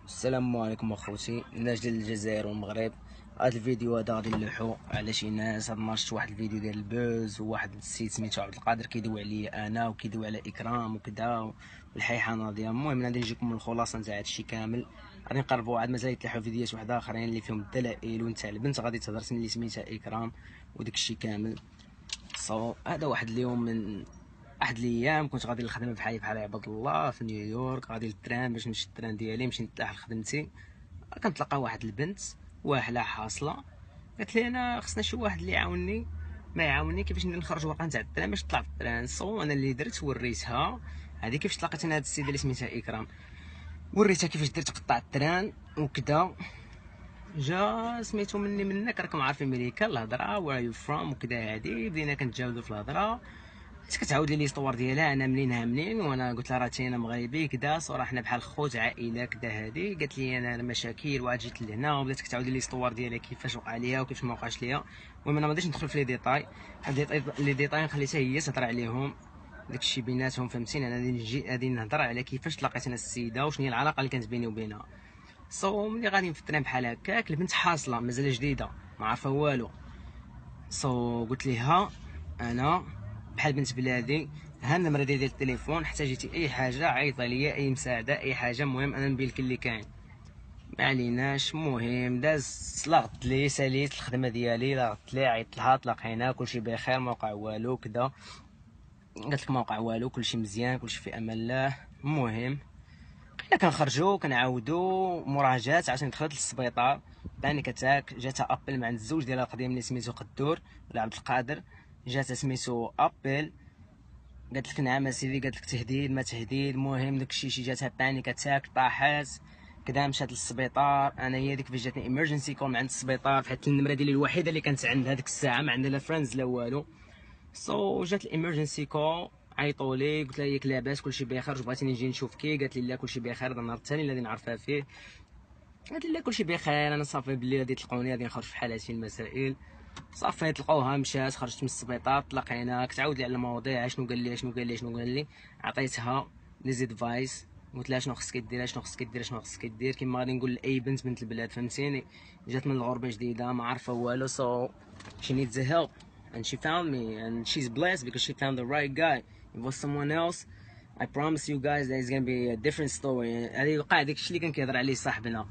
السلام عليكم اخوتي الناس ديال الجزائر والمغرب. هذا الفيديو هذا غادي نلوحو على شي ناس. هاد النهار شفت واحد الفيديو ديال البوز، وواحد السيد سميتو عبد القادر كيدوي عليا انا وكيدوي على اكرام وكذا والحيحانه ديال. المهم غادي نجيكم من الخلاصه نتاع هادشي كامل. غادي نقربوا عاد مازال يتلاحوا فيديوهات واحد اخرين اللي فيهم الدلائل، ونتاع البنت غادي تهضر اللي سميتها اكرام وداك الشيء كامل. هذا واحد اليوم من احد الايام كنت غادي للخدمه بحال عباد الله في نيويورك، غادي للتران باش نمشي التران ديالي نمشي نتلاح لخدمتي. كنتلقى واحد البنت واحله حاصله، قالت لي انا خصنا شي واحد اللي يعاونني ما يعاونني كيفاش ندير نخرج ورقه نتاع التران باش نطلع في التران. انا اللي درت وريتها هذه كيفاش تلاقيت انا هاد السيده اللي سميتها اكرام، وريتها كيفاش درت تقطع التران وكذا. جا سميتو منك راكم عارفين مليكا الهضره وير يو فروم وكذا. هادي بدينا كنتجاوزوا في الهضره، كتعاود لي ليستوار ديالها انا منين وانا قلت لها راه انا مغربي كدا صراحه حنا بحال خوت عائله كدا. هادي قالت لي انا مشاكل وعاد جيت لهنا، وبدات كتعاود لي ليستوار ديالها كيفاش وقع ليها وكيفاش ما وقعش ليها. المهم انا ما غاديش ندخل في لي ديتاي، لي ديتاي خليتها هي تهضر عليهم داكشي بيناتهم فهمتيني. انا غادي نهضر على كيفاش تلاقيت انا السيده وشنو هي العلاقه اللي كانت بيني وبينها. ملي غادي في التران بحال هكاك البنت حاصله مازال جديده ما عارفه والو. قلت ليها انا بحال بنت بلادي، ها النمره ديال التليفون، احتاجيتي اي حاجه عيطي ليا، اي مساعده اي حاجه، المهم انا نبين لك اللي كاين. ما عليناش. المهم داز لغت لي ساليت الخدمه ديالي، لغت لي عيطت لها تلاقينا كلشي بخير ما وقع والو كذا. قالت لك ما وقع والو كلشي مزيان كلشي في امان الله. المهم حنا كنخرجوا كنعاودوا مراجعات عشان دخلت للسبيطار بانيك اتاك. جاتها ابل من عند الزوج ديالها القديم اللي سميتو قدور ولا عبد القادر، جاتها سميتو ابل. قالت لك نعم اسيدي، قالت لك تهديد ما تهديد. المهم داكشي شي جاتها بانيك اتاك طاحت كدا مشات للسبيطار. انا هي ديك فاش جاتني ايمرجنسي كول من عند السبيطار، حيت النمره ديالي الوحيده اللي كانت عند هذيك الساعه، ما عندنا لا فريندز لا والو. جات الامرجنسي كول، عيطوا لي قلت لها ياك لاباس كلشي بخير بغيتيني نجي نشوفك. قالت لي لا كلشي بخير، هذا النهار الثاني اللي نعرفها فيه. قالت لي لا كلشي بخير، انا صافي بلي غادي تلقوني غادي نخرج في حالاتي المسائل. صافي تلقاوها مشات، خرجت من السبيطار تلاقينا، كتعاود لي على المواضيع شنو قال لي. عطيتها لي زيدفايس، قلت لها شنو خصك دير شنو خصك دير كيما غادي نقول لاي بنت البلاد فهمتيني. جات من الغربه جديده ما عارفه والو. she needs the help and she found me and she's blessed because she found the right guy. If it was someone else I promise you guys that it's gonna be a different story. هذه وقع داكشي اللي كان كيهضر عليه صاحبنا.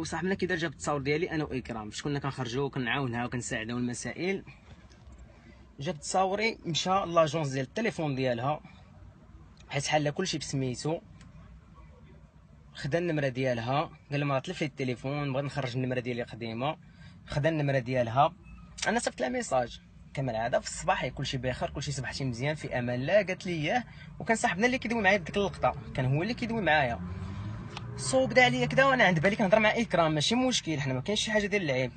صاحبنا كي دار جاب التصاور ديالي انا واكرام باش كنا كنخرجوا وكنعاونها وكنساعدها المسائل. جاب تصاوري مشى لاجونس ديال التليفون ديالها حيت حل كلشي بسميتو، خدا النمره ديالها قال لها تلف لي التليفون بغيت نخرج النمره ديالي قديمه. خدا النمره ديالها، انا صيفط لها ميساج كما العاده في الصباح كلشي بخير كلشي صبحتي مزيان في امان الله. قالت لي اياه، وكان صاحبنا اللي كيدوي معايا ديك اللقطه كان هو اللي كيدوي معايا. بدا عليا كدا وانا عند بالي كنهضر مع اكرام ماشي مشكل، حنا ما كاينش شي حاجه ديال العيب.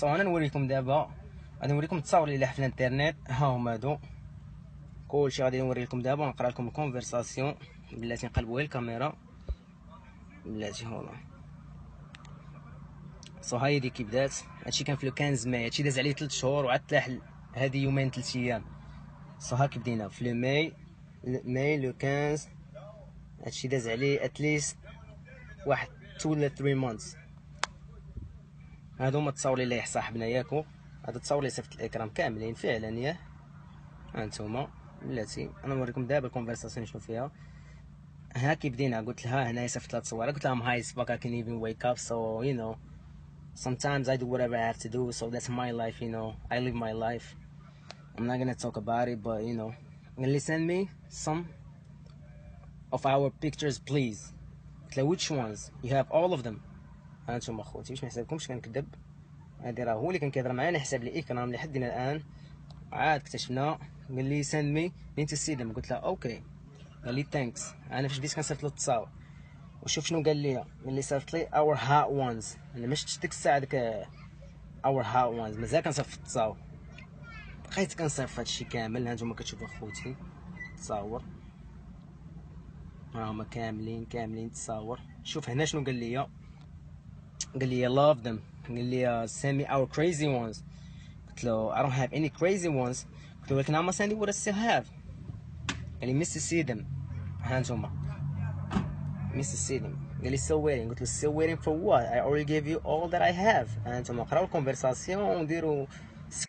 انا نوريكم دابا، غادي نوريكم التصاور اللي لاح في الانترنت، ها هما هادو كلشي غادي نوري لكم دابا ونقرا لكم الكونفرساسيون. بلاتي نقلبوا غير الكاميرا بلاتي هولا. هاي دي كي بدات. هادشي كان في لو 15 ماي، هادشي داز عليه 3 شهور وعاد تلاح هادي يومين 3 ايام. هاكي بدينا في لو ماي لو 15. هادشي داز عليه اتليست واحد 2 ولا 3 مانثs. هادو هما التصاور اللي صاحبنا ياكو، هادو التصاور اللي صيفط الاكرام كاملين فعلا ياه. هانتوما بلاتي انا نوريكم دابا الكونفرساسيون شنو فيها. هاكي بدينا، قلت لها هنايا صيفط لها تصويره، قلت لها هاي fuck I can even wake up so you know sometimes I do whatever I have to do so that's my life, you know, I live my life. I'm not gonna talk about it but you know can you send me some of our pictures please. قلت لها which ones you have all of them. هانتوما خوتي باش ما نحسبكمش كنكذب، هادي راه هو اللي كان كيهضر معايا، انا حساب لي اكرام لحدنا الان. عاد اكتشفنا قال لي سند مي نيت تو سي ذم، قلت له اوكي. قال لي ثانكس. انا فاش بديت كنصيفط له التصاور وشوف شنو قال لي صيفط لي اور هات وانز. انا ما شفتش ديك الساعه ديك اور هات وانز، مازال كنصيفط التصاور، بقيت كنصيفط هادشي كامل. هانتوما كتشوفوا خوتي تصاور، ها هما كاملين تصاور. شوف هنا شنو قال لي love them. قال لي send me our crazy ones. قلت له I don't have any crazy ones. قلت له ولكن I'm sending what I still have. قال لي miss to see them. هانتوما ميس سيلم قال لي still waiting. قلت له still waiting for what? I already gave you all that I have. انتم قراو الكونفرساسيون ونديروا